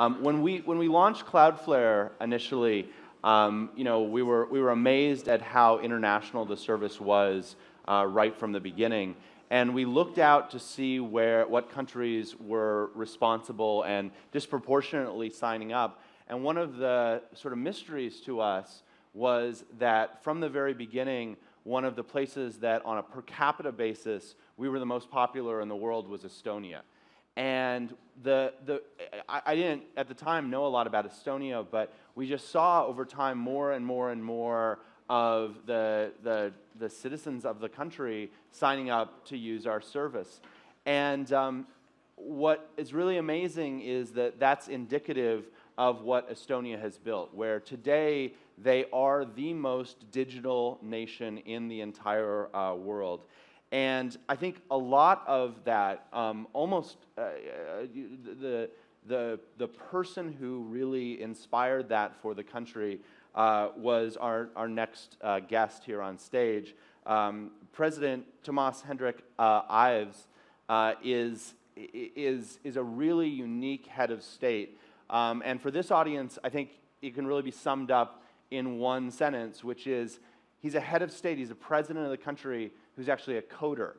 When we launched CloudFlare initially, we were amazed at how international the service was right from the beginning, and we looked out to see what countries were responsible and disproportionately signing up. And one of the sort of mysteries to us was that from the very beginning, one of the places that on a per capita basis we were the most popular in the world was Estonia. And I didn't at the time know a lot about Estonia, but we just saw over time more and more and more of the citizens of the country signing up to use our service. And what is really amazing is that that's indicative of what Estonia has built, where today they are the most digital nation in the entire world. And I think a lot of that, the person who really inspired that for the country was our next guest here on stage. President Toomas Hendrik Ives is a really unique head of state. And for this audience, I think it can really be summed up in one sentence, which is he's a head of state, he's a president of the country who's actually a coder.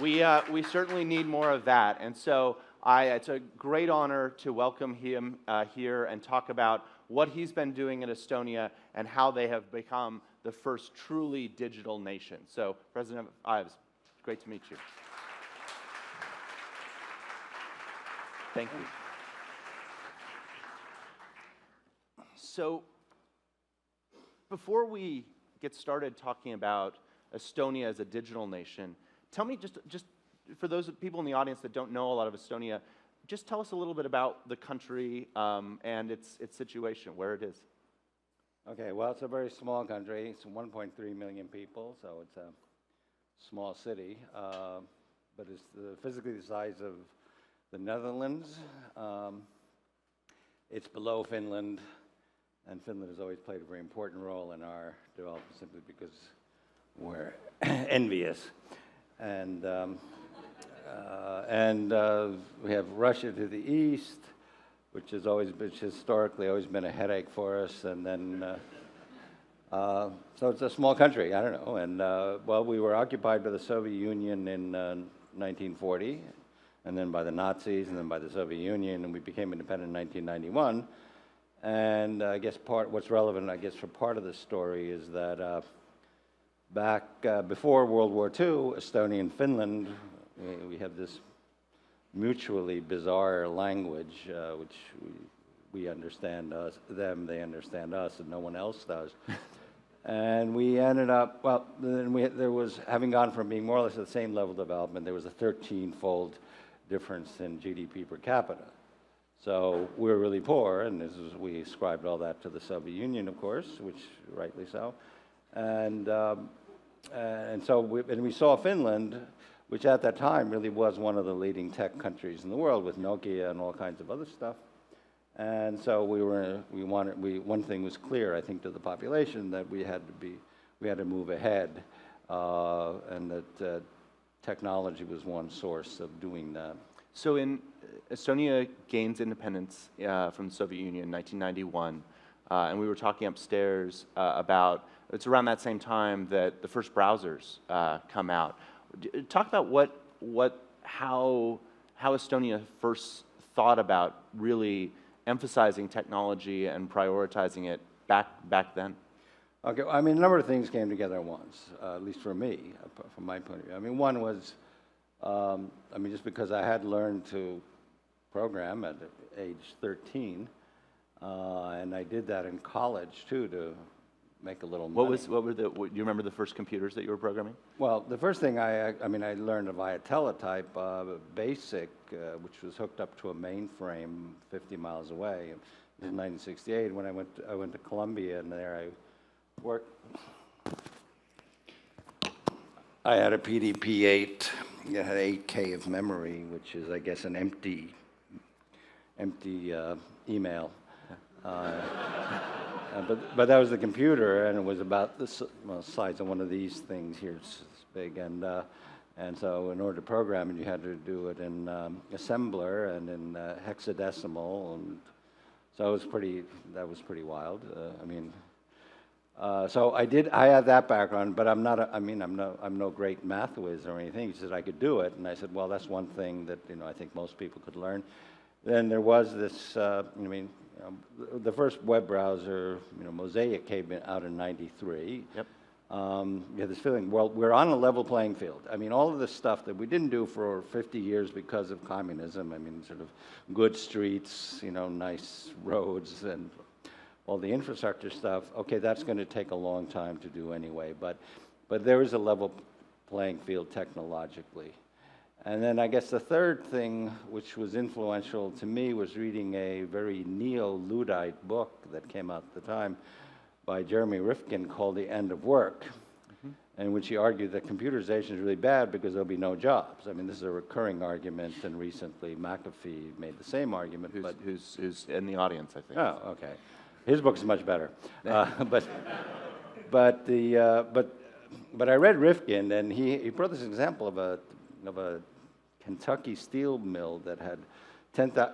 We certainly need more of that. And so it's a great honor to welcome him here and talk about what he's been doing in Estonia and how they have become the first truly digital nation. So, President Ives, great to meet you. Thank you. So, before we get started talking about Estonia as a digital nation, tell me just for those people in the audience that don't know a lot of Estonia, just tell us a little bit about the country and its situation, where it is. Okay, well, it's a very small country. It's 1.3 million people, so it's a small city, but it's physically the size of the Netherlands. It's below Finland, and Finland has always played a very important role in our development simply because we're envious. And we have Russia to the east, which has historically always been a headache for us. And then, so it's a small country. I don't know. And well, we were occupied by the Soviet Union in 1940, and then by the Nazis, and then by the Soviet Union, and we became independent in 1991. And I guess what's relevant, I guess, for part of the story is that back before World War II, Estonia and Finland, we have this mutually bizarre language, which we understand them, they understand us, and no one else does. And we ended up, well, then there was, having gone from being more or less at the same level of development, there was a 13-fold difference in GDP per capita. So we were really poor, and we ascribed all that to the Soviet Union, of course, which rightly so. And so we saw Finland, which at that time really was one of the leading tech countries in the world with Nokia and all kinds of other stuff. And so one thing was clear, I think, to the population, that we had to move ahead, and that technology was one source of doing that. So Estonia gains independence from the Soviet Union in 1991, and we were talking upstairs about, it's around that same time that the first browsers come out. Talk about how Estonia first thought about really emphasizing technology and prioritizing it back then. Okay, I mean, a number of things came together at once, at least for me, from my point of view. I mean, one was, just because I had learned to program at age 13, and I did that in college too to make a little money. Do you remember the first computers that you were programming? Well, the first thing I learned via teletype, BASIC, which was hooked up to a mainframe 50 miles away in 1968. When I went to Columbia, and there I worked. I had a PDP-8. It had 8K of memory, which is, I guess, an empty email. But that was the computer, and it was about the size of one of these things here. It's big, and And so in order to program it, you had to do it in assembler and in hexadecimal. And so that was pretty wild. So I have that background, but I'm no great math whiz or anything. He said I could do it, and I said, well, that's one thing that I think most people could learn. Then there was this, the first web browser, Mosaic came out in '93. Yep. You have this feeling, well, we're on a level playing field. All of this stuff that we didn't do for 50 years because of communism, sort of good streets, nice roads, and all the infrastructure stuff, okay, that's going to take a long time to do anyway, but there is a level playing field technologically. And then I guess the third thing which was influential to me was reading a very neo-Luddite book that came out at the time by Jeremy Rifkin called The End of Work, in which he argued that computerization is really bad because there'll be no jobs. This is a recurring argument, and recently McAfee made the same argument. Who's in the audience, I think. Oh, okay. His book is much better. But I read Rifkin, and he brought this example of a Kentucky steel mill that had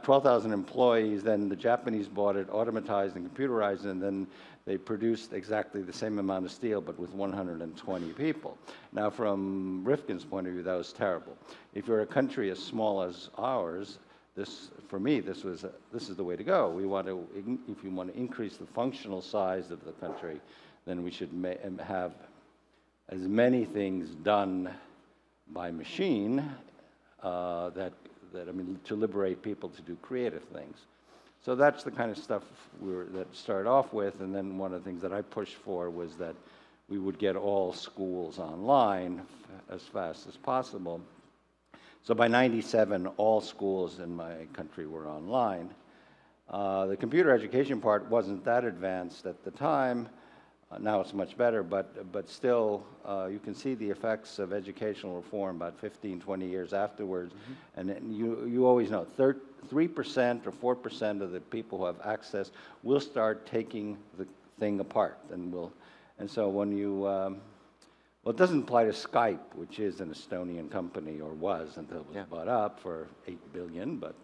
12,000 employees. Then the Japanese bought it, automatized and computerized, and then they produced exactly the same amount of steel, but with 120 people. Now, from Rifkin's point of view, that was terrible. If you're a country as small as ours, for me, this is the way to go. If you want to increase the functional size of the country, then we should have as many things done by machine to liberate people to do creative things. So that's the kind of stuff that started off with, and then one of the things that I pushed for was that we would get all schools online as fast as possible. So by '97, all schools in my country were online. The computer education part wasn't that advanced at the time. Now it's much better, but still, you can see the effects of educational reform about 15, 20 years afterwards. And you always know, 3% or 4% of the people who have access will start taking the thing apart. And so when you... Well, it doesn't apply to Skype, which is an Estonian company, or was until it was bought up for $8 billion. But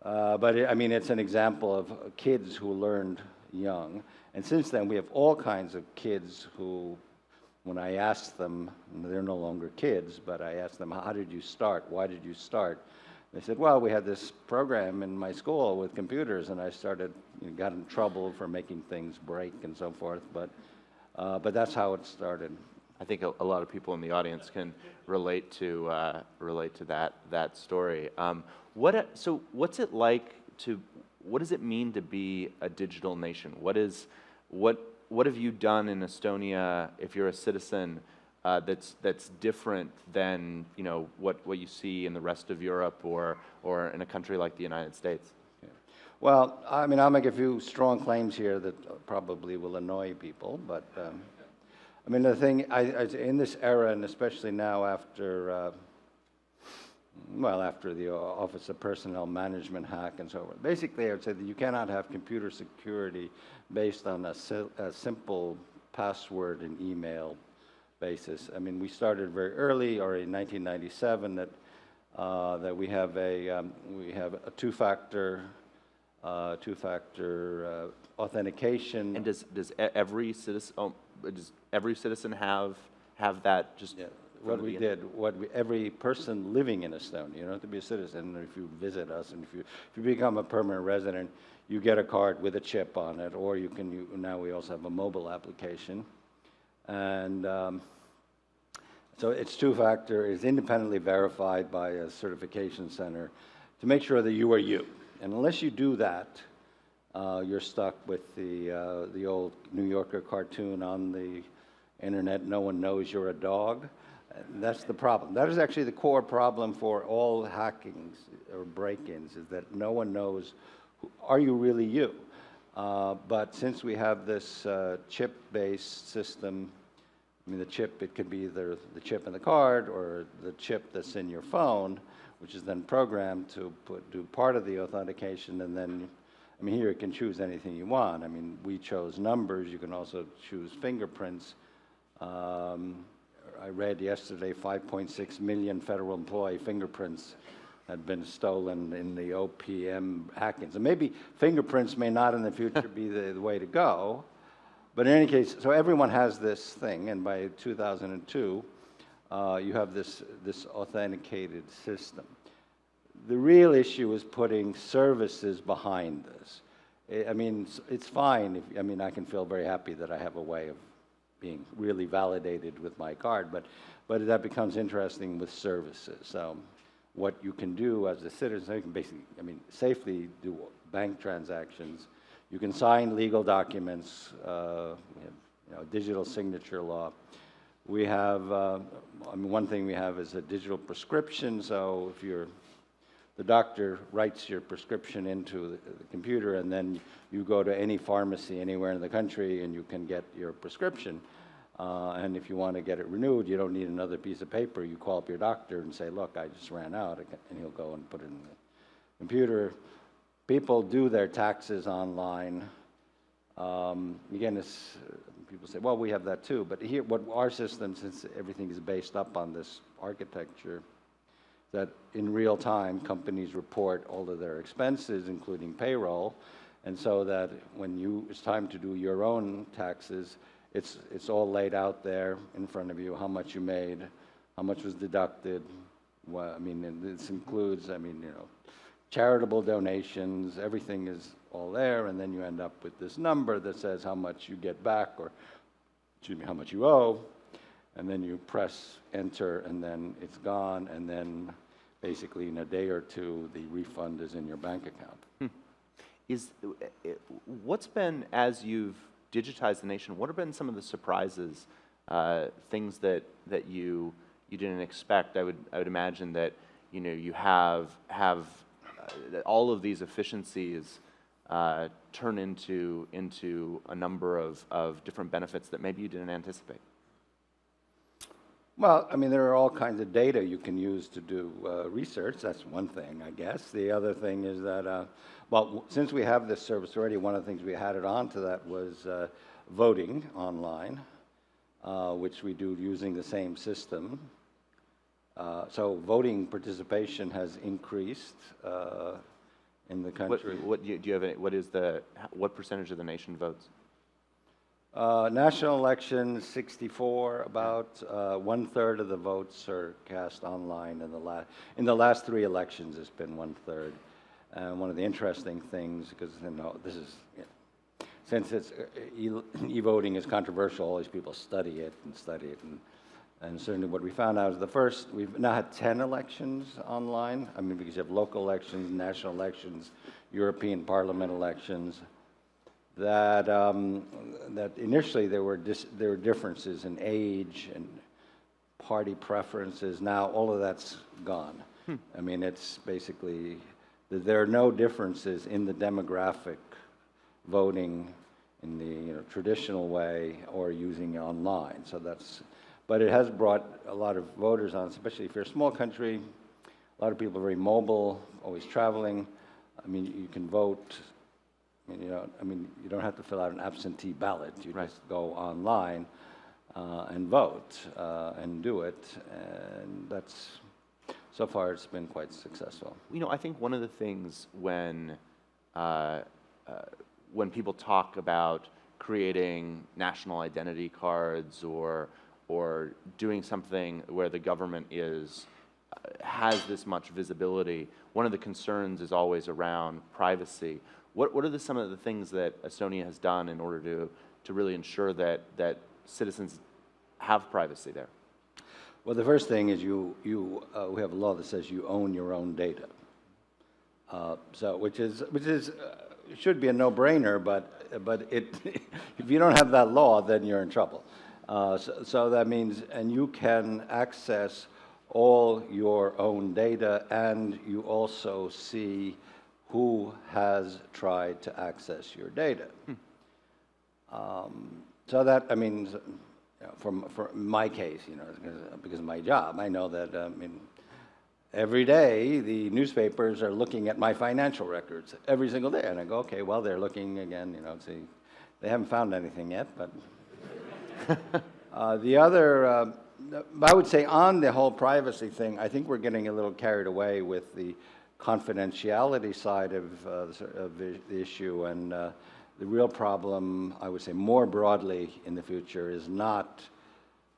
it's an example of kids who learned young. And since then, we have all kinds of kids who, when I asked them, they're no longer kids, but I asked them, how did you start? Why did you start? They said, well, we had this program in my school with computers, and I got in trouble for making things break and so forth. But that's how it started. I think a lot of people in the audience can relate to that story. So what's it like what does it mean to be a digital nation? What have you done in Estonia, if you're a citizen, that's different than what you see in the rest of Europe or in a country like the United States? Well, I'll make a few strong claims here that probably will annoy people, but the thing, in this era, and especially now after the Office of Personnel Management hack and so forth, basically I would say that you cannot have computer security based on a simple password and email basis. We started very early, or in 1997, that we have a two-factor authentication. And does every citizen have that? Just what we did, every person living in Estonia, you don't have to be a citizen. If you visit us and if you become a permanent resident, you get a card with a chip on it, or now we also have a mobile application, and so it's two-factor, is independently verified by a certification center to make sure that you are you. And unless you do that, you're stuck with the old New Yorker cartoon on the internet, no one knows you're a dog. That's the problem. That is actually the core problem for all hackings or break-ins, is that no one knows, are you really you? But since we have this chip-based system, the chip, it could be either the chip in the card or the chip that's in your phone, which is then programmed to do part of the authentication, and then, here you can choose anything you want. We chose numbers. You can also choose fingerprints. I read yesterday 5.6 million federal employee fingerprints had been stolen in the OPM hacking. So maybe fingerprints may not in the future be the way to go, but in any case, so everyone has this thing, and by 2002, you have this authenticated system. The real issue is putting services behind this. I mean, it's fine. I can feel very happy that I have a way of being really validated with my card, but that becomes interesting with services. So what you can do as a citizen, you can basically, safely do bank transactions. You can sign legal documents, digital signature law. We have, one thing we have is a digital prescription, so if the doctor writes your prescription into the computer, and then you go to any pharmacy anywhere in the country and you can get your prescription. And if you want to get it renewed, you don't need another piece of paper. You call up your doctor and say, look, I just ran out, and he'll go and put it in the computer. People do their taxes online. Again, people say, well, we have that too. But here, what our system, since everything is based up on this architecture, that in real time, companies report all of their expenses, including payroll, and so that when it's time to do your own taxes, it's all laid out there in front of you, how much you made, how much was deducted. And this includes, charitable donations, everything is all there, and then you end up with this number that says how much you get back, or how much you owe, and then you press enter, and then it's gone, and then basically in a day or two, the refund is in your bank account. What's been, as you've digitized the nation, what have been some of the surprises, things that you didn't expect? I would imagine that you have all of these efficiencies turn into a number of different benefits that maybe you didn't anticipate. Well, there are all kinds of data you can use to do research. That's one thing, I guess. The other thing is that, since we have this service already, one of the things we added on to that was voting online, which we do using the same system. So voting participation has increased in the country. What percentage of the nation votes? National elections, 64. About 1/3 of the votes are cast online. In the last 3 elections, it's been 1/3. And one of the interesting things, because this is, since e-voting is controversial, all these people study it, and certainly what we found out is we've now had 10 elections online. Because you have local elections, national elections, European Parliament elections. That initially there were differences in age and party preferences. Now all of that's gone. It's basically there are no differences in the demographic voting in the traditional way or using it online. But it has brought a lot of voters on, especially if you're a small country. A lot of people are very mobile, always traveling. You can vote. You don't have to fill out an absentee ballot. You just go online and vote and do it, and so far it's been quite successful. I think one of the things when people talk about creating national identity cards or doing something where the government has this much visibility, one of the concerns is always around privacy. What are some of the things that Estonia has done in order to really ensure that citizens have privacy there? Well, the first thing is we have a law that says you own your own data. Which should be a no-brainer, but if you don't have that law, then you're in trouble. So that means, and you can access all your own data, and you also see who has tried to access your data. So that, for my case, because of my job, I know that every day the newspapers are looking at my financial records every single day, and I go, okay, well, they're looking again, see, they haven't found anything yet, but the I would say on the whole privacy thing, I think we're getting a little carried away with the confidentiality side of the issue, and the real problem, I would say more broadly in the future, is not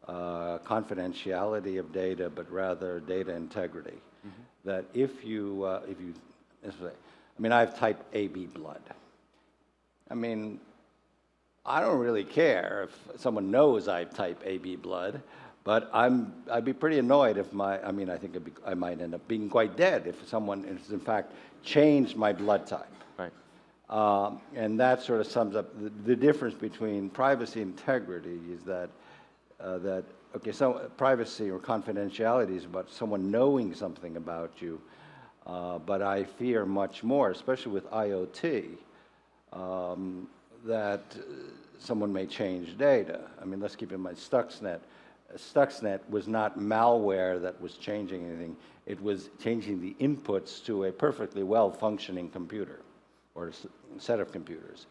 confidentiality of data, but rather data integrity. Mm-hmm. That if you, I mean, I have type AB blood. I mean, I don't really care if someone knows I have type AB blood, but I'd be pretty annoyed if I think I might end up being quite dead if someone has in fact changed my blood type. Right. And that sort of sums up the difference between privacy and integrity is that, so privacy or confidentiality is about someone knowing something about you, but I fear much more, especially with IoT, that someone may change data. I mean, let's keep in mind Stuxnet. Stuxnet was not malware that was changing anything. It was changing the inputs to a perfectly well-functioning computer or a set of computers.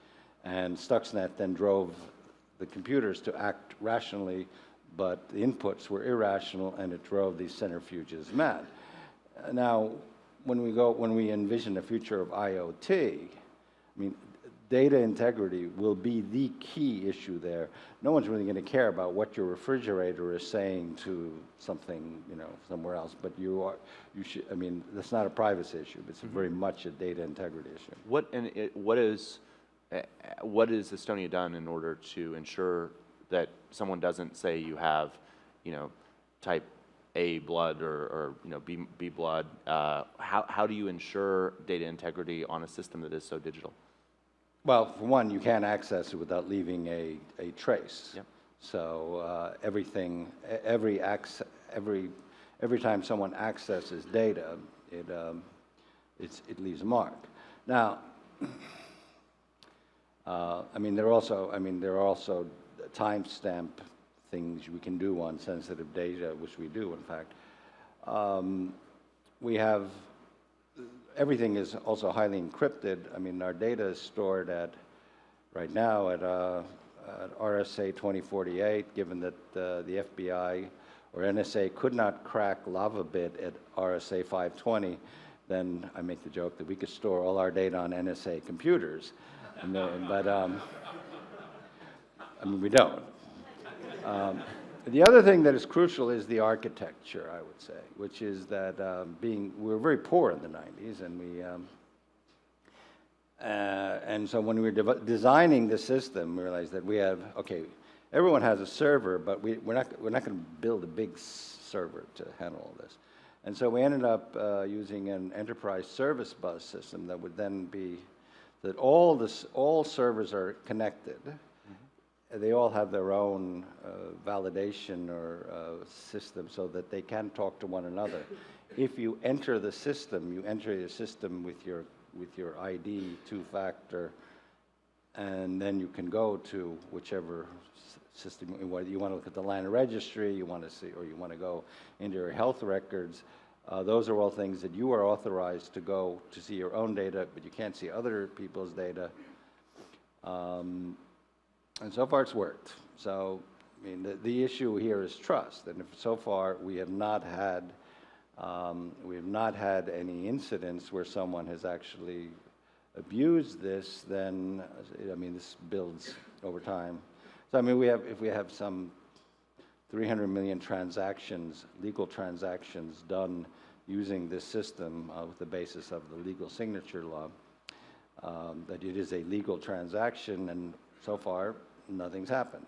And Stuxnet then drove the computers to act rationally, but the inputs were irrational, and it drove these centrifuges mad. Now, when we envision the future of IoT, I mean, data integrity will be the key issue there. No one's really going to care about what your refrigerator is saying to something, somewhere else. But you should. I mean, that's not a privacy issue. It's very much a data integrity issue. What is Estonia done in order to ensure that someone doesn't say you have, type A blood or B blood? How do you ensure data integrity on a system that is so digital? Well, for one, you can't access it without leaving a trace. Yep. So every time someone accesses data, it leaves a mark. Now, there are also timestamp things we can do on sensitive data, which we do, in fact. We have. Everything is also highly encrypted. I mean, our data is stored right now at RSA 2048, given that the FBI or NSA could not crack LavaBit at RSA 520, then I make the joke that we could store all our data on NSA computers. But we don't. The other thing that is crucial is the architecture, I would say, which is that we were very poor in the 90s, and so when we were designing the system, we realized that we have, everyone has a server, but we're not going to build a big server to handle all this. And so we ended up using an enterprise service bus system that would then be that all servers are connected. They all have their own validation or system so that they can talk to one another. If you enter the system, with your ID, two-factor, and then you can go to whichever system you want to look at the land registry, you want to see, or you want to go into your health records. Those are all things that you are authorized to go to see your own data, but you can't see other people's data. And so far, it's worked. So, the issue here is trust. And if so far we have not had any incidents where someone has actually abused this, then this builds over time. So if we have some 300 million transactions, legal transactions done using this system with the basis of the legal signature law, that it is a legal transaction, and so far, nothing's happened.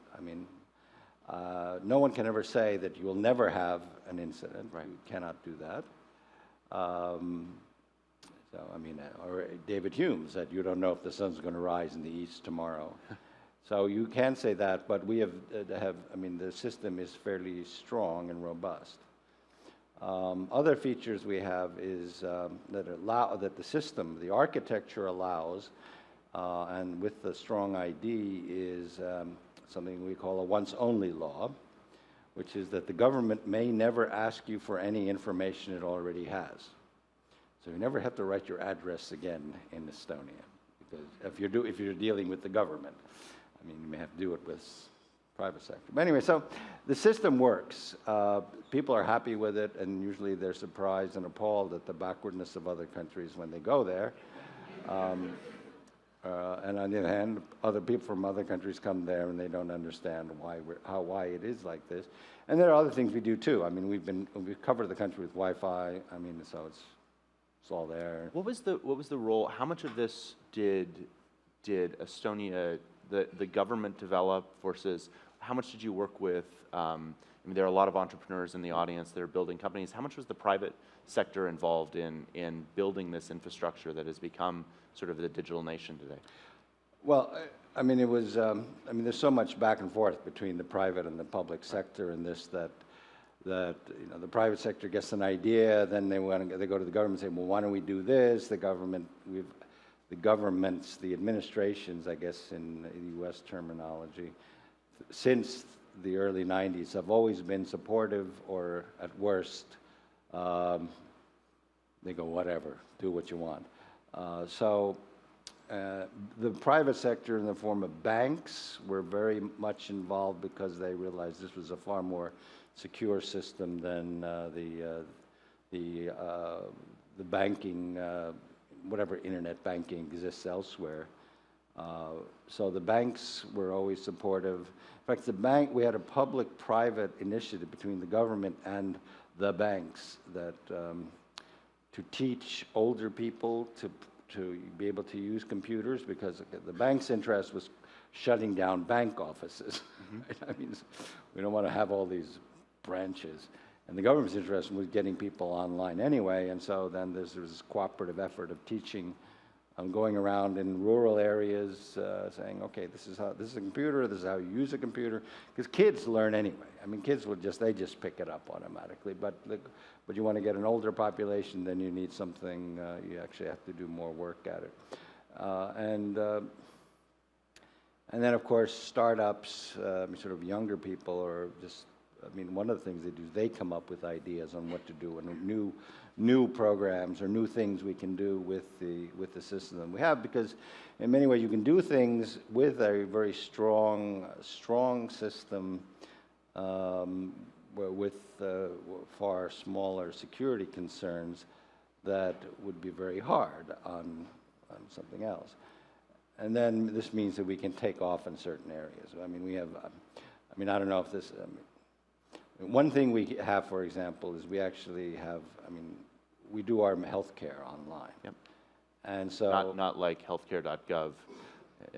No one can ever say that you will never have an incident. Right. You cannot do that. Or David Hume said, you don't know if the sun's going to rise in the east tomorrow. So you can say that, but we the system is fairly strong and robust. Other features we have is that the system, the architecture allows, and with the strong ID is something we call a once-only law, which is that the government may never ask you for any information it already has. So you never have to write your address again in Estonia, because if you're dealing with the government, you may have to do it with private sector. But anyway, so the system works. People are happy with it, and usually they're surprised and appalled at the backwardness of other countries when they go there. And on the other hand, other people from other countries come there and they don't understand why it is like this. And there are other things we do too. I mean, we've covered the country with Wi-Fi. I mean, so it's all there. What was the role? How much of this did Estonia, the government, develop versus how much did you work with? I mean, there are a lot of entrepreneurs in the audience that are building companies. How much was the private sector involved in building this infrastructure that has become sort of the digital nation today? Well, I mean, it was. I mean, there's so much back and forth between the private and the public sector in this that the private sector gets an idea, then they go to the government and say, well, why don't we do this? The governments, the administrations, I guess in U.S. terminology, since the early 90s have always been supportive, or at worst, they go, whatever, do what you want. The private sector in the form of banks were very much involved because they realized this was a far more secure system than the banking, whatever internet banking exists elsewhere. So the banks were always supportive. In fact, we had a public-private initiative between the government and the banks that to teach older people to be able to use computers, because the bank's interest was shutting down bank offices. Mm-hmm. I mean, we don't want to have all these branches. And the government's interest was getting people online anyway, and so then there's this cooperative effort of teaching, going around in rural areas, saying, okay, this is a computer, this is how you use a computer, because kids learn anyway. I mean, kids they just pick it up automatically, but you want to get an older population, then you need something, you actually have to do more work at it. And then, of course, startups, sort of younger people, or just, I mean, one of the things they do is they come up with ideas on what to do and new programs or new things we can do with the system that we have, because in many ways you can do things with a very strong system with far smaller security concerns that would be very hard on something else. And then this means that we can take off in certain areas. I mean, we have, I mean, I don't know if this, one thing we have, for example, is we actually have, I mean, we do our healthcare online. Yep. And so... Not like healthcare.gov.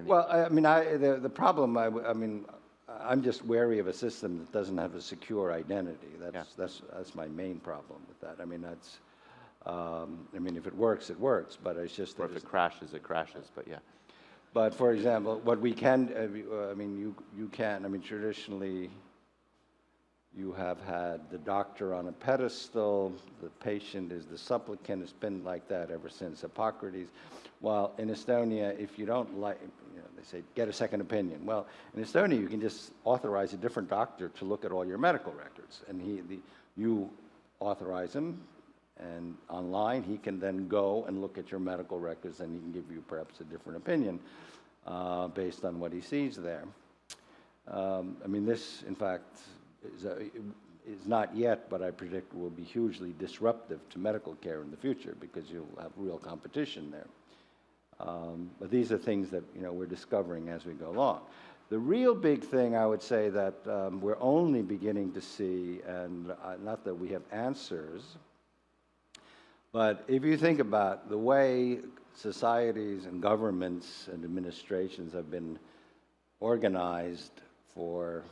Well, I mean, the problem, I mean, I'm just wary of a system that doesn't have a secure identity. That's my main problem with that. I mean, that's, I mean, if it works, it works, but it's just... Or if it crashes, it crashes, but yeah. But for example, what we can, I mean, you can, I mean, traditionally, you have had the doctor on a pedestal, the patient is the supplicant. It's been like that ever since Hippocrates. While in Estonia, if you don't like, they say, get a second opinion. Well, in Estonia, you can just authorize a different doctor to look at all your medical records. And you authorize him, and online, he can then go and look at your medical records, and he can give you perhaps a different opinion based on what he sees there. I mean, this, in fact, is not yet, but I predict will be hugely disruptive to medical care in the future, because you'll have real competition there. But these are things that we're discovering as we go along. The real big thing, I would say, that we're only beginning to see, and not that we have answers, but if you think about the way societies and governments and administrations have been organized for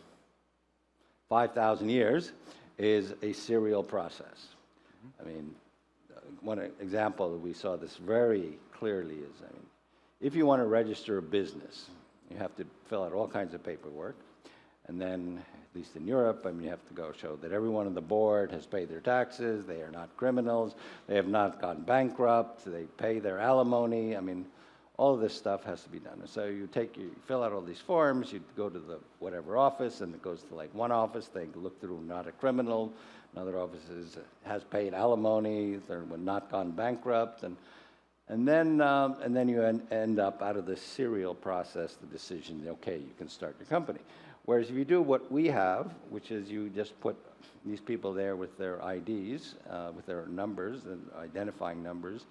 5,000 years, is a serial process. I mean, one example that we saw this very clearly is, I mean, if you want to register a business, you have to fill out all kinds of paperwork, and then, at least in Europe, I mean, you have to go show that everyone on the board has paid their taxes, they are not criminals, they have not gone bankrupt, they pay their alimony. I mean, all of this stuff has to be done. And so you fill out all these forms, you go to the whatever office, and it goes to like one office, they look through not a criminal, another office has paid alimony, they're not gone bankrupt, and then you end up out of this serial process, the decision, okay, you can start your company. Whereas if you do what we have, which is you just put these people there with their IDs, with their numbers and identifying numbers,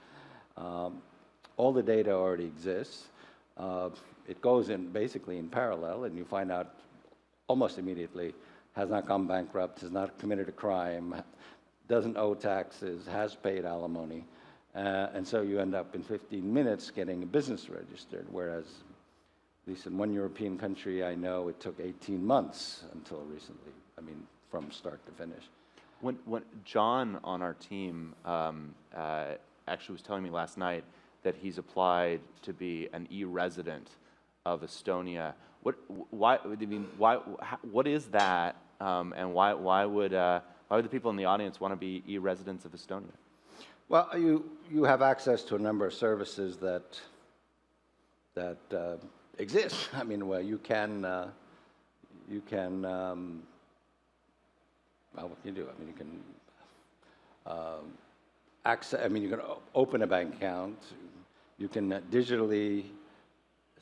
all the data already exists. It goes in basically in parallel, and you find out almost immediately has not gone bankrupt, has not committed a crime, doesn't owe taxes, has paid alimony, and so you end up in 15 minutes getting a business registered, whereas at least in one European country I know it took 18 months until recently, I mean, from start to finish. When John on our team actually was telling me last night that he's applied to be an e-resident of Estonia. What is that, and why would the people in the audience want to be e-residents of Estonia? Well, you have access to a number of services that exist. I mean, well, you can well, what can you do? I mean, you can access. I mean, you can open a bank account. You can digitally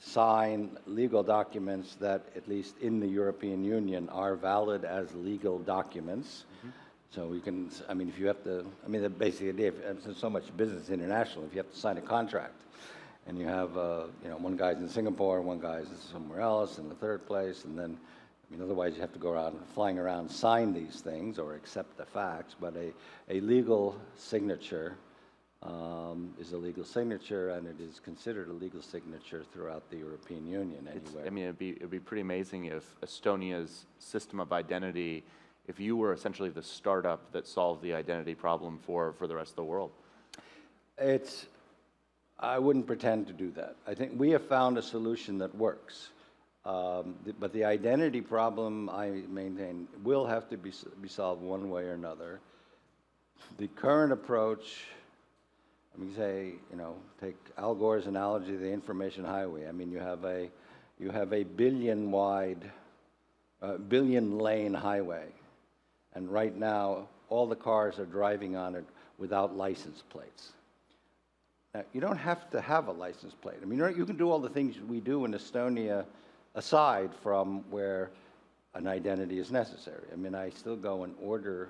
sign legal documents that, at least in the European Union, are valid as legal documents. Mm-hmm. So you can, I mean, if you have to, I mean, the basic idea, there's so much business international, if you have to sign a contract, and you have, you know, one guy's in Singapore, one guy's somewhere else, in the third place, and then, I mean, otherwise you have to go around, flying around, sign these things, or accept the facts, but a legal signature is a legal signature, and it is considered a legal signature throughout the European Union anywhere. I mean, it'd be pretty amazing if Estonia's system of identity, if you were essentially the startup that solved the identity problem for the rest of the world. I wouldn't pretend to do that. I think we have found a solution that works. But the identity problem, I maintain, will have to be solved one way or another. The current approach, I mean, say, you know, take Al Gore's analogy of the information highway. I mean, you have a billion lane highway, and right now all the cars are driving on it without license plates. Now, you don't have to have a license plate. I mean, you can do all the things we do in Estonia aside from where an identity is necessary. I mean, I still go and order,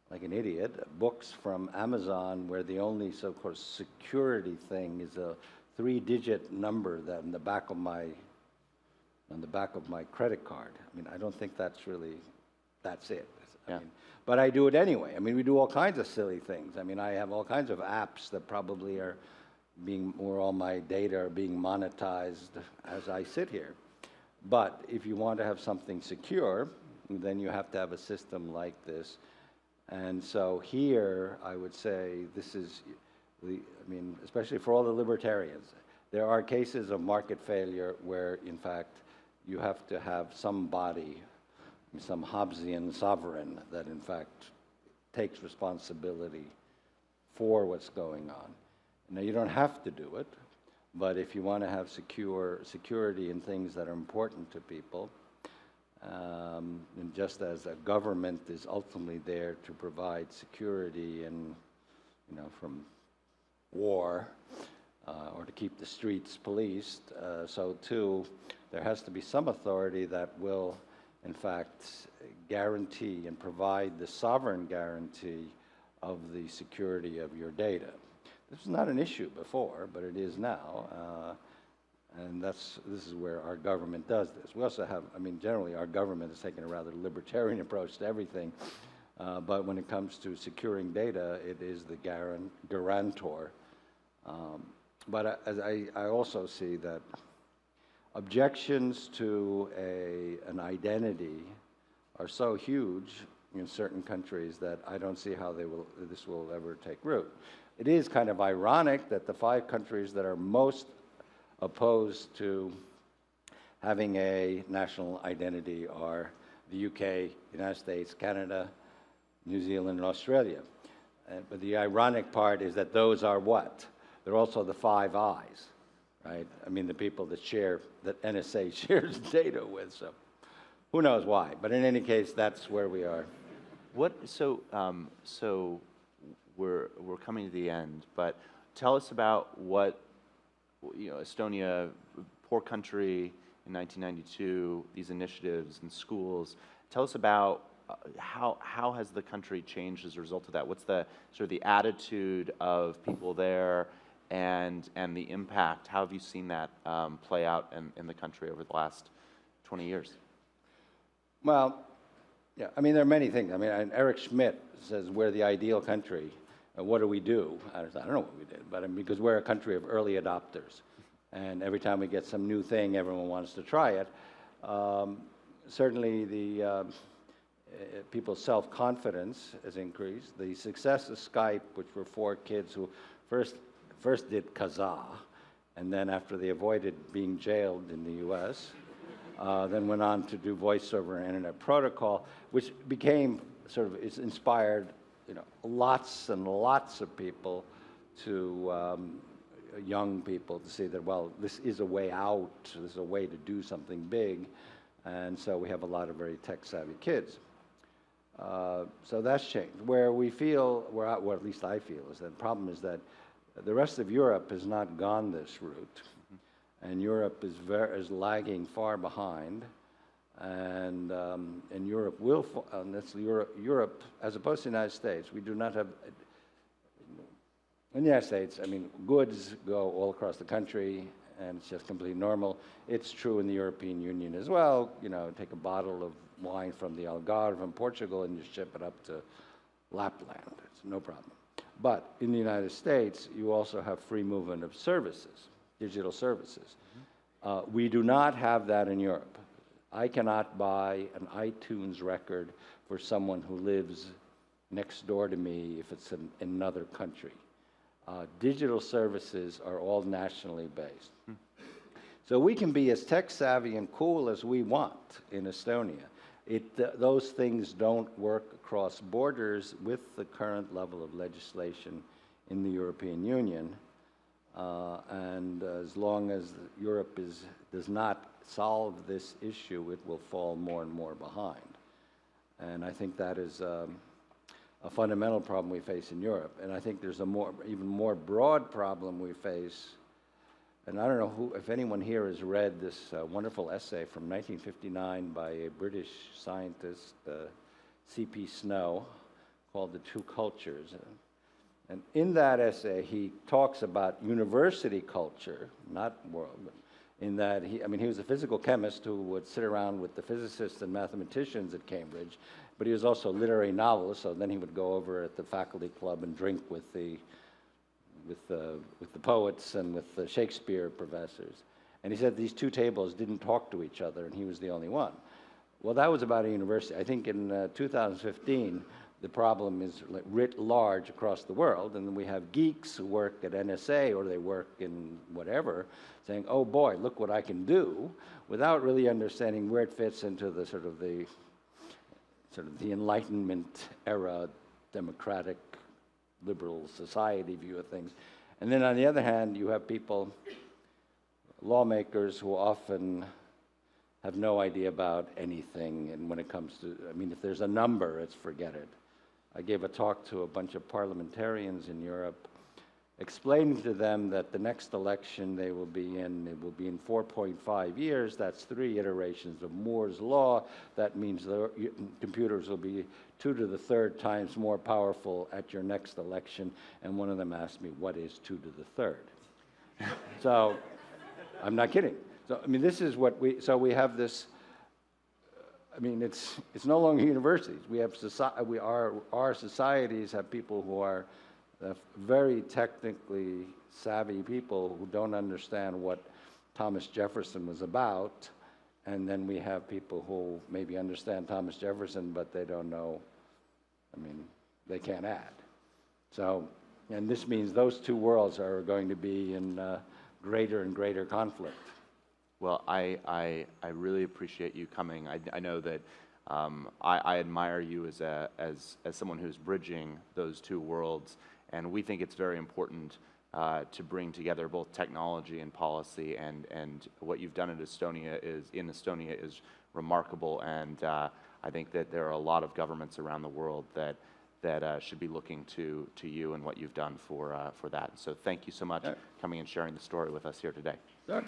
like an idiot, books from Amazon where the only so-called security thing is a 3-digit number that on the back of my credit card. I mean, I don't think that's it. Yeah. I mean, but I do it anyway. I mean, we do all kinds of silly things. I mean, I have all kinds of apps that probably are where all my data are being monetized as I sit here. But if you want to have something secure, then you have to have a system like this. And so here, I would say this is, I mean, especially for all the libertarians, there are cases of market failure where, in fact, you have to have some body, some Hobbesian sovereign that, in fact, takes responsibility for what's going on. Now, you don't have to do it, but if you want to have security in things that are important to people, and just as a government is ultimately there to provide security and, you know, from war or to keep the streets policed, so too there has to be some authority that will, in fact, guarantee and provide the sovereign guarantee of the security of your data. This was not an issue before, but it is now. And this is where our government does this. We also have, I mean, generally our government has taken a rather libertarian approach to everything, but when it comes to securing data, it is the guarantor. But as I also see that objections to an identity are so huge in certain countries that I don't see how this will ever take root. It is kind of ironic that the 5 countries that are most opposed to having a national identity are the UK, United States, Canada, New Zealand, and Australia. But the ironic part is that those are what? They're also the 5 Eyes, right? I mean, the people that NSA shares data with, so who knows why. But in any case, that's where we are. So we're coming to the end, but tell us about what, you know, Estonia, poor country, in 1992, these initiatives in schools. Tell us about how has the country changed as a result of that? What's the sort of the attitude of people there and the impact? How have you seen that play out in the country over the last 20 years? Well, yeah, I mean, there are many things. I mean, Eric Schmidt says we're the ideal country. What do we do? I don't know what we did, but I mean, because we're a country of early adopters. And every time we get some new thing, everyone wants to try it. Certainly, the people's self-confidence has increased. The success of Skype, which were 4 kids who first did Kazaa, and then after they avoided being jailed in the U.S., then went on to do voice over internet protocol, which became sort of, it's inspired, lots and lots of people to, young people to see that, well, this is a way out, this is a way to do something big, and so we have a lot of very tech-savvy kids. So that's changed. Where we feel, or at least I feel, is that the problem is that the rest of Europe has not gone this route, and Europe is lagging far behind, and Europe will, that's Europe, as opposed to the United States, we do not have, in the United States, I mean, goods go all across the country, and it's just completely normal. It's true in the European Union as well. Take a bottle of wine from the Algarve in Portugal and you ship it up to Lapland. It's no problem. But in the United States, you also have free movement of services, digital services. We do not have that in Europe. I cannot buy an iTunes record for someone who lives next door to me if it's in another country. Digital services are all nationally based. So we can be as tech savvy and cool as we want in Estonia. Those things don't work across borders with the current level of legislation in the European Union. And as long as Europe does not solve this issue, it will fall more and more behind. And I think that is a fundamental problem we face in Europe. And I think there's even more broad problem we face. And I don't know if anyone here has read this wonderful essay from 1959 by a British scientist, C.P. Snow, called The Two Cultures. And in that essay, he talks about university culture, not world, but in that he was a physical chemist who would sit around with the physicists and mathematicians at Cambridge, but he was also a literary novelist, so then he would go over at the faculty club and drink with the poets and with the Shakespeare professors. And he said these two tables didn't talk to each other, and he was the only one. Well, that was about a university. I think in 2015, the problem is writ large across the world, and then we have geeks who work at NSA or they work in whatever, saying, oh boy, look what I can do, without really understanding where it fits into the sort of the Enlightenment era, democratic, liberal society view of things. And then on the other hand, you have people, lawmakers, who often have no idea about anything, and when it comes to, if there's a number, it's forget it. I gave a talk to a bunch of parliamentarians in Europe, explaining to them that the next election it will be in 4.5 years. That's 3 iterations of Moore's law. That means the computers will be 2 to the 3rd times more powerful at your next election. And one of them asked me, what is 2 to the 3rd? So, I'm not kidding. So, this is what we have this. It's no longer universities. We have our societies have people who are very technically savvy people who don't understand what Thomas Jefferson was about, and then we have people who maybe understand Thomas Jefferson, but they don't know, they can't add. So, and this means those two worlds are going to be in greater and greater conflict. Well, I really appreciate you coming. I know that I admire you as someone who's bridging those two worlds, and we think it's very important to bring together both technology and policy, and what you've done in Estonia is remarkable, and I think that there are a lot of governments around the world that should be looking to you and what you've done for that. So thank you so much for coming and sharing the story with us here today. Sure.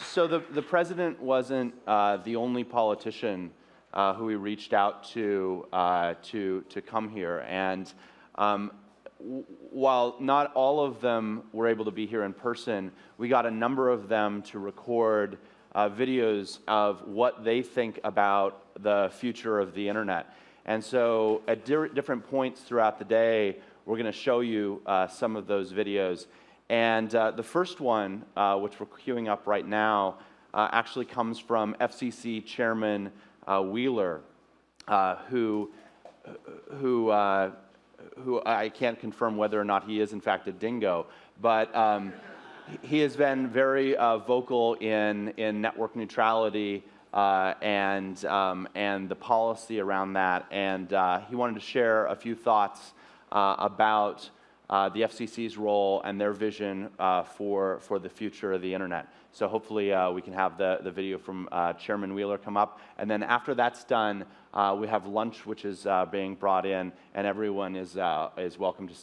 So the president wasn't the only politician who we reached out to come here, and while not all of them were able to be here in person, we got a number of them to record videos of what they think about the future of the internet. And so at different points throughout the day, we're going to show you some of those videos. And the first one, which we're queuing up right now, actually comes from FCC Chairman Wheeler, who I can't confirm whether or not he is in fact a dingo, but he has been very vocal in network neutrality and the policy around that, and he wanted to share a few thoughts about the FCC's role and their vision for the future of the internet. So hopefully we can have the video from Chairman Wheeler come up, and then after that's done, we have lunch which is being brought in, and everyone is welcome to